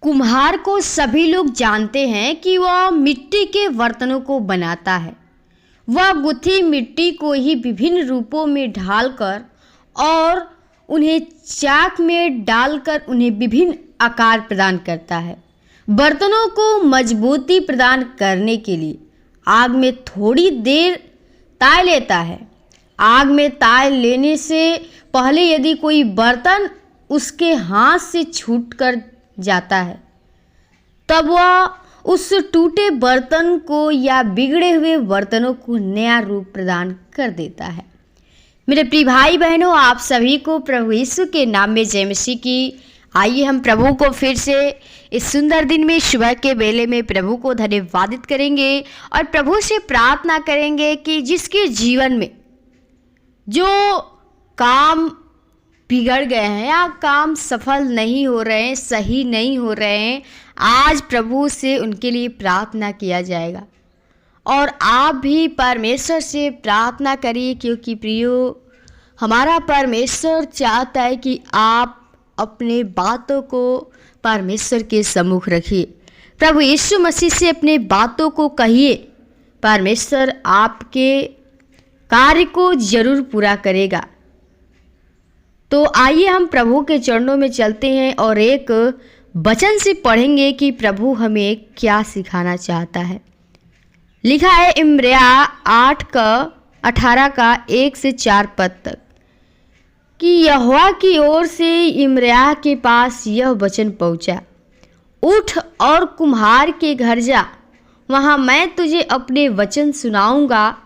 कुम्हार को सभी लोग जानते हैं कि वह मिट्टी के बर्तनों को बनाता है। वह गुथी मिट्टी को ही विभिन्न रूपों में ढालकर और उन्हें चाक में डालकर उन्हें विभिन्न आकार प्रदान करता है। बर्तनों को मजबूती प्रदान करने के लिए आग में थोड़ी देर ताई लेता है। आग में ताई लेने से पहले यदि कोई बर्तन उसके हाथ से छूटकर जाता है तब वह उस टूटे बर्तन को या बिगड़े हुए बर्तनों को नया रूप प्रदान कर देता है। मेरे प्रिय भाई बहनों, आप सभी को प्रभु यीशु के नाम में जय मसीह की। आइए हम प्रभु को फिर से इस सुंदर दिन में सुबह के बेले में प्रभु को धन्यवादित करेंगे और प्रभु से प्रार्थना करेंगे कि जिसके जीवन में जो काम बिगड़ गए हैं या काम सफल नहीं हो रहे हैं, सही नहीं हो रहे हैं, आज प्रभु से उनके लिए प्रार्थना किया जाएगा। और आप भी परमेश्वर से प्रार्थना करिए, क्योंकि प्रियो हमारा परमेश्वर चाहता है कि आप अपने बातों को परमेश्वर के सम्मुख रखिए। प्रभु यीशु मसीह से अपने बातों को कहिए, परमेश्वर आपके कार्य को जरूर पूरा करेगा। तो आइए हम प्रभु के चरणों में चलते हैं और एक वचन से पढ़ेंगे कि प्रभु हमें क्या सिखाना चाहता है। लिखा है इब्रानियों 8:18 का 1 से 4 पद तक कि यहोवा की ओर से इब्रानियों के पास यह वचन पहुंचा, उठ और कुम्हार के घर जा, वहाँ मैं तुझे अपने वचन सुनाऊंगा।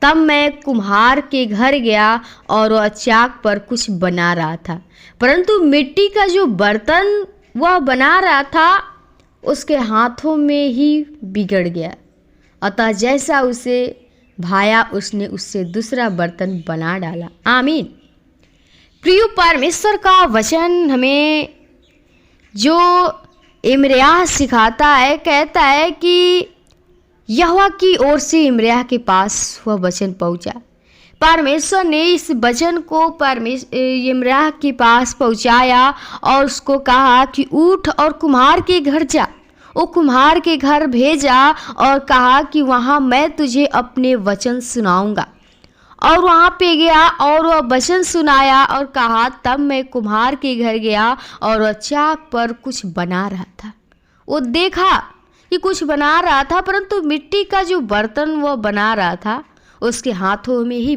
तब मैं कुम्हार के घर गया और वह चाक पर कुछ बना रहा था, परंतु मिट्टी का जो बर्तन वह बना रहा था उसके हाथों में ही बिगड़ गया। अतः जैसा उसे भाया उसने उससे दूसरा बर्तन बना डाला। आमीन। प्रिय परमेश्वर का वचन हमें जो इब्रानियों सिखाता है, कहता है कि यहोवा की ओर से इब्रानियों के पास वह वचन पहुंचा। परमेश्वर ने इस वचन को इब्रानियों के पास पहुंचाया और उसको कहा कि उठ और कुम्हार के घर जा। वो कुम्हार के घर भेजा और कहा कि वहाँ मैं तुझे अपने वचन सुनाऊंगा। और वहाँ पे गया और वह वचन सुनाया और कहा, तब मैं कुम्हार के घर गया और वह चाक पर कुछ बना रहा था। वो देखा कि कुछ बना रहा था, परंतु मिट्टी का जो बर्तन वो बना रहा था उसके हाथों में ही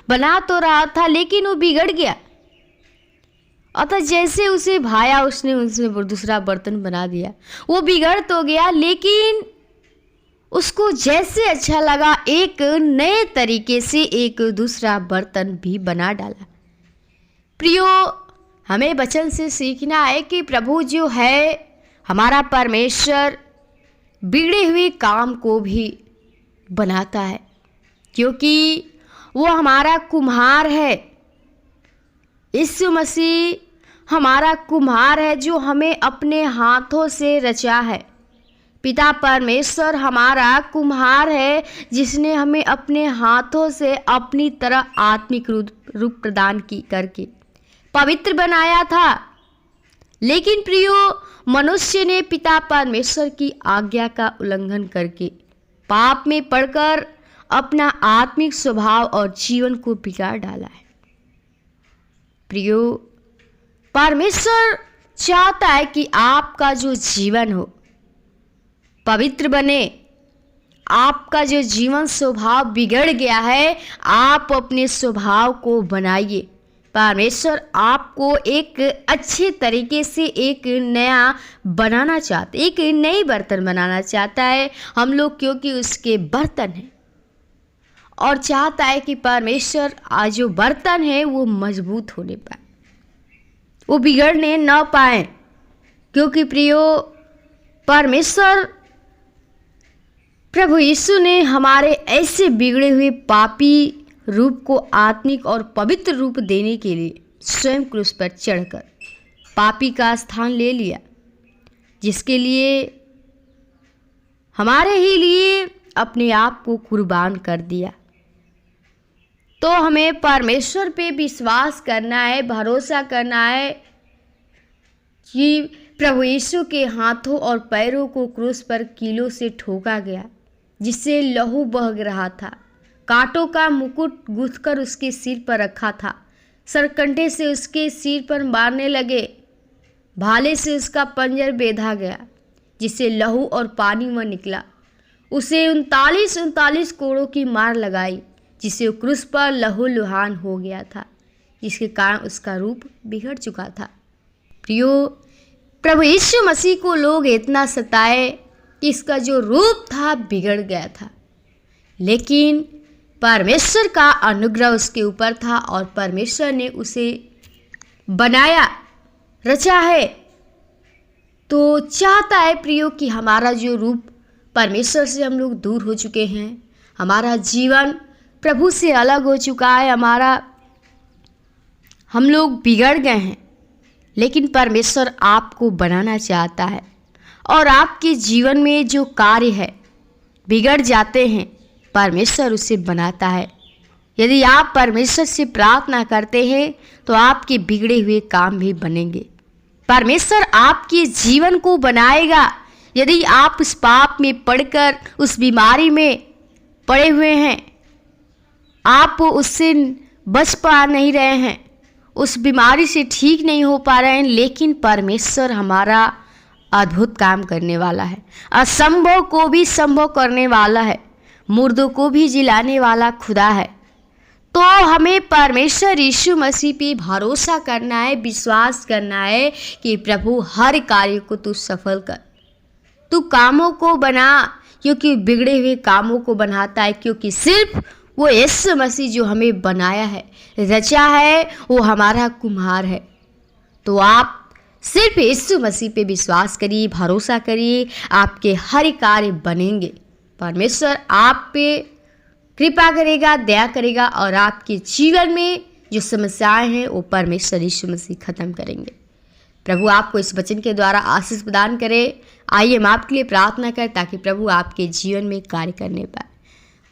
बना तो रहा था, लेकिन वो बिगड़ गया। अतः जैसे उसे भाया उसने दूसरा बर्तन बना दिया। वो बिगड़ तो गया, लेकिन उसको जैसे अच्छा लगा एक नए तरीके से एक दूसरा बर्तन भी बना डाला। प्रियो, हमें वचन से सीखना है कि प्रभु जो है हमारा परमेश्वर बिगड़े हुए काम को भी बनाता है, क्योंकि वो हमारा कुम्हार है। यीशु मसीह हमारा कुम्हार है जो हमें अपने हाथों से रचा है। पिता परमेश्वर हमारा कुम्हार है जिसने हमें अपने हाथों से अपनी तरह आत्मिक रूप प्रदान करके पवित्र बनाया था। लेकिन प्रियो, मनुष्य ने पिता परमेश्वर की आज्ञा का उल्लंघन करके पाप में पड़कर अपना आत्मिक स्वभाव और जीवन को बिगाड़ डाला है। प्रियो, परमेश्वर चाहता है कि आपका जो जीवन हो पवित्र बने। आपका जो जीवन स्वभाव बिगड़ गया है, आप अपने स्वभाव को बनाइए। परमेश्वर आपको एक अच्छे तरीके से एक नया बनाना चाहता है, एक नई बर्तन बनाना चाहता है हम लोग, क्योंकि उसके बर्तन हैं। और चाहता है कि परमेश्वर आज जो बर्तन है वो मजबूत होने पाए, वो बिगड़ने न पाए। क्योंकि प्रियो, परमेश्वर प्रभु यीशु ने हमारे ऐसे बिगड़े हुए पापी रूप को आत्मिक और पवित्र रूप देने के लिए स्वयं क्रूस पर चढ़कर पापी का स्थान ले लिया, जिसके लिए हमारे ही लिए अपने आप को कुर्बान कर दिया। तो हमें परमेश्वर पे विश्वास करना है, भरोसा करना है कि प्रभु यीशु के हाथों और पैरों को क्रूस पर कीलों से ठोका गया, जिससे लहू बह रहा था। कांटों का मुकुट गूंथकर उसके सिर पर रखा था। सरकंडे से उसके सिर पर मारने लगे। भाले से उसका पंजर बेधा गया, जिससे लहू और पानी वह निकला। उसे 39 कोड़ों की मार लगाई, जिससे वो क्रूस पर लहूलुहान हो गया था, जिसके कारण उसका रूप बिगड़ चुका था। प्रियो, प्रभु यीशु मसीह को लोग इतना सताए कि इसका जो रूप था बिगड़ गया था, लेकिन परमेश्वर का अनुग्रह उसके ऊपर था और परमेश्वर ने उसे बनाया, रचा है। तो चाहता है प्रियो कि हमारा जो रूप परमेश्वर से हम लोग दूर हो चुके हैं, हमारा जीवन प्रभु से अलग हो चुका है, हम लोग बिगड़ गए हैं, लेकिन परमेश्वर आपको बनाना चाहता है। और आपके जीवन में जो कार्य है बिगड़ जाते हैं, परमेश्वर उसे बनाता है। यदि आप परमेश्वर से प्रार्थना करते हैं तो आपके बिगड़े हुए काम भी बनेंगे। परमेश्वर आपके जीवन को बनाएगा। यदि आप उस पाप में पड़कर उस बीमारी में पड़े हुए हैं, आप उससे बच पा नहीं रहे हैं, उस बीमारी से ठीक नहीं हो पा रहे हैं, लेकिन परमेश्वर हमारा अद्भुत काम करने वाला है। असंभव को भी संभव करने वाला है, मुर्दों को भी जिलाने वाला खुदा है। तो हमें परमेश्वर यीशु मसीह पे भरोसा करना है, विश्वास करना है कि प्रभु हर कार्य को तू सफल कर, तू कामों को बना, क्योंकि बिगड़े हुए कामों को बनाता है। क्योंकि सिर्फ वो यीशु मसीह जो हमें बनाया है, रचा है, वो हमारा कुम्हार है। तो आप सिर्फ यीशु मसीह पे विश्वास करिए, भरोसा करिए, आपके हर कार्य बनेंगे। परमेश्वर आप पे कृपा करेगा, दया करेगा और आपके जीवन में जो समस्याएं हैं वो परमेश्वर यीशु मसीह खत्म करेंगे। प्रभु आपको इस वचन के द्वारा आशीष प्रदान करे। आइए हम आपके लिए प्रार्थना करें ताकि प्रभु आपके जीवन में कार्य करने पाए।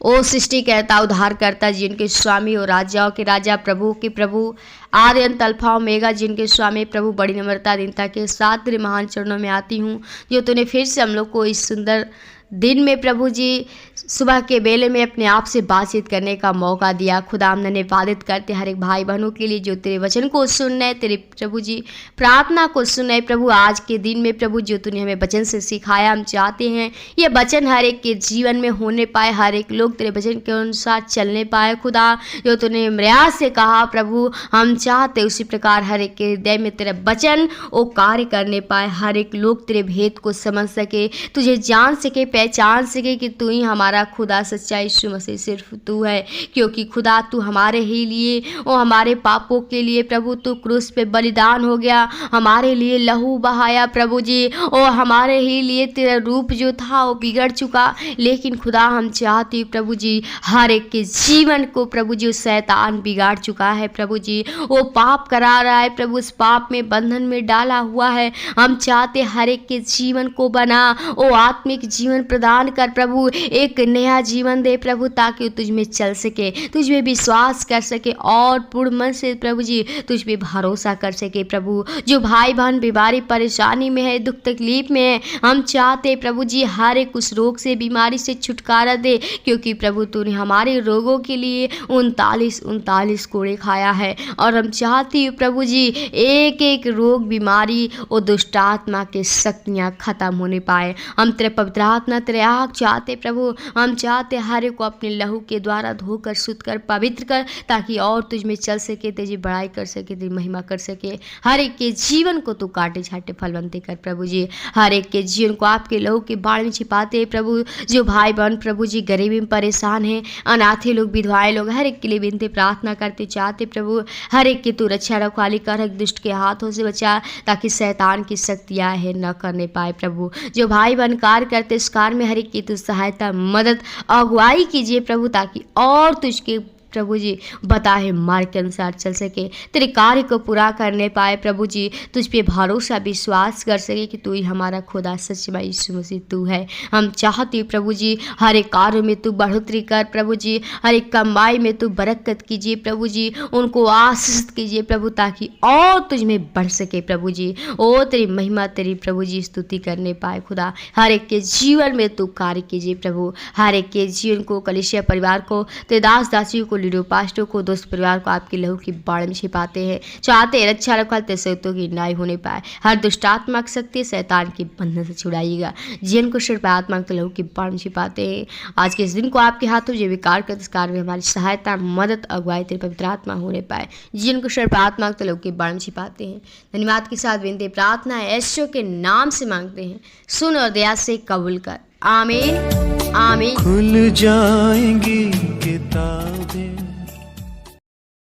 ओ सृष्टिकर्ता, उद्धारकर्ता, जिनके स्वामी और राजाओं के राजा, प्रभु के प्रभु, आदि अंत अल्फा ओमेगा, जिनके स्वामी प्रभु, बड़ी नम्रता दीनता के साथ तेरे महान चरणों में आती हूँ, जो तूने फिर से हम लोग को इस सुंदर दिन में प्रभु जी सुबह के बेले में अपने आप से बातचीत करने का मौका दिया। खुदा हम निवादित करते हर एक भाई बहनों के लिए जो तेरे वचन को सुन रहे, तेरे प्रभु जी प्रार्थना को सुन रहे। प्रभु आज के दिन में प्रभु जो तूने हमें वचन से सिखाया, हम चाहते हैं ये वचन हर एक के जीवन में होने पाए, हर एक लोग तेरे वचन के अनुसार चलने पाए। खुदा जो तूने मर्याद से कहा प्रभु, हम चाहते उसी प्रकार हर एक के हृदय में तेरा वचन वो कार्य करने पाए, हर एक लोग तेरे भेद को समझ सके, तुझे जान सके, पहचान सके कि तू ही हमारा खुदा सच्चा यीशु मसीह सिर्फ तू है। क्योंकि खुदा तू हमारे ही लिए, वो हमारे पापों के लिए प्रभु तू क्रूस पे बलिदान हो गया, हमारे लिए लहू बहाया प्रभु जी। और हमारे ही लिए तेरा रूप जो था वो बिगड़ चुका, लेकिन खुदा हम चाहते प्रभु जी हर एक के जीवन को प्रभु जी शैतान बिगाड़ चुका है प्रभु जी, वो पाप करा रहा है प्रभु, उस पाप में बंधन में डाला हुआ है। हम चाहते हर एक के जीवन को बना, वो आत्मिक जीवन प्रदान कर प्रभु, एक नया जीवन दे प्रभु, ताकि तुझ में चल सके, तुझ में विश्वास कर सके और पूर्ण मन से प्रभु जी तुझ पे भरोसा कर सके। प्रभु जो भाई बहन बीमारी परेशानी में है, दुख तकलीफ में है, हम चाहते प्रभु जी हर एक उस रोग से, बीमारी से छुटकारा दे। क्योंकि प्रभु तूने हमारे रोगों के लिए 39 कोड़े खाया है। और हम चाहती हूँ प्रभु जी एक एक रोग, बीमारी और दुष्ट आत्मा के शक्तियाँ खत्म होने पाए। हम तेरे पवित्र आत्मा, तेरे आग चाहते प्रभु, हम चाहते हर एक को अपने लहू के द्वारा धोकर, शुद्ध कर, पवित्र कर, ताकि और तुझ में चल सके, तेरी बड़ाई कर सके, तेरी महिमा कर सके। हर एक के जीवन को तू काटे छाटे फलवंते कर प्रभु जी, हर एक के जीवन को आपके लहू के बाढ़ में छिपाते प्रभु। जो भाई बहन प्रभु जी गरीबी में परेशान हैं, अनाथे लोग, विधवाएं लोग, हर एक के लिए विनती प्रार्थना करते चाहते प्रभु, हर एक की तू रक्षा रखवाली कर, दुष्ट के हाथों से बचा, ताकि शैतान की शक्तियाँ है न करने पाए प्रभु। जो भाई बहन कार्य करते, इस कार्य में हर एक की तू सहायता, मदद, अगुवाई कीजिए प्रभु, ताकि और तुझके प्रभु जी बताए मार्ग के अनुसार चल सके, तेरे कार्य को पूरा करने पाए प्रभु जी, तुझ पे भरोसा विश्वास कर सके कि तू ही हमारा खुदा सच में यीशु मसीह तू है। हम चाहते प्रभु जी हर एक कार्य में तू बढ़ोतरी कर प्रभु जी, हर एक कमाई में तू बरकत कीजिए प्रभु जी, उनको आशीष कीजिए प्रभु, ताकि और तुझ में बढ़ सके प्रभु जी। ओ तेरी महिमा तेरी प्रभु जी स्तुति करने पाए खुदा, हर एक के जीवन में तू कार्य कीजिए प्रभु, हर एक के जीवन को, कलीसिया परिवार को, तेरे दास दासियों को, लीडर पास्टरों को, दोस्त परिवार को आपके लहू की बाढ़ में छिपाते हैं। चाहते हैं रक्षा रखवाल तेरे सेवकों की नाई होने पाए, हर दुष्टात्मक शक्ति शैतान के बंधन से छुड़ाइएगा, जीवन को सिर्फ आत्मा के लहू की बाढ़ में छिपाते हैं। आज के इस दिन को आपके हाथों जो विकार कर इस कार्य में हमारी सहायता मदद अगुवाई तेरे पवित्र आत्मा होने पाए, जीवन को सिर्फ आत्मा के लहू की बाढ़ में छिपाते हैं। धन्यवाद के साथ विनती प्रार्थना यीशु के नाम से मांगते हैं, सुन और दया से कबूल कर, आमीन आमीन। खुल जाएंगी किताबें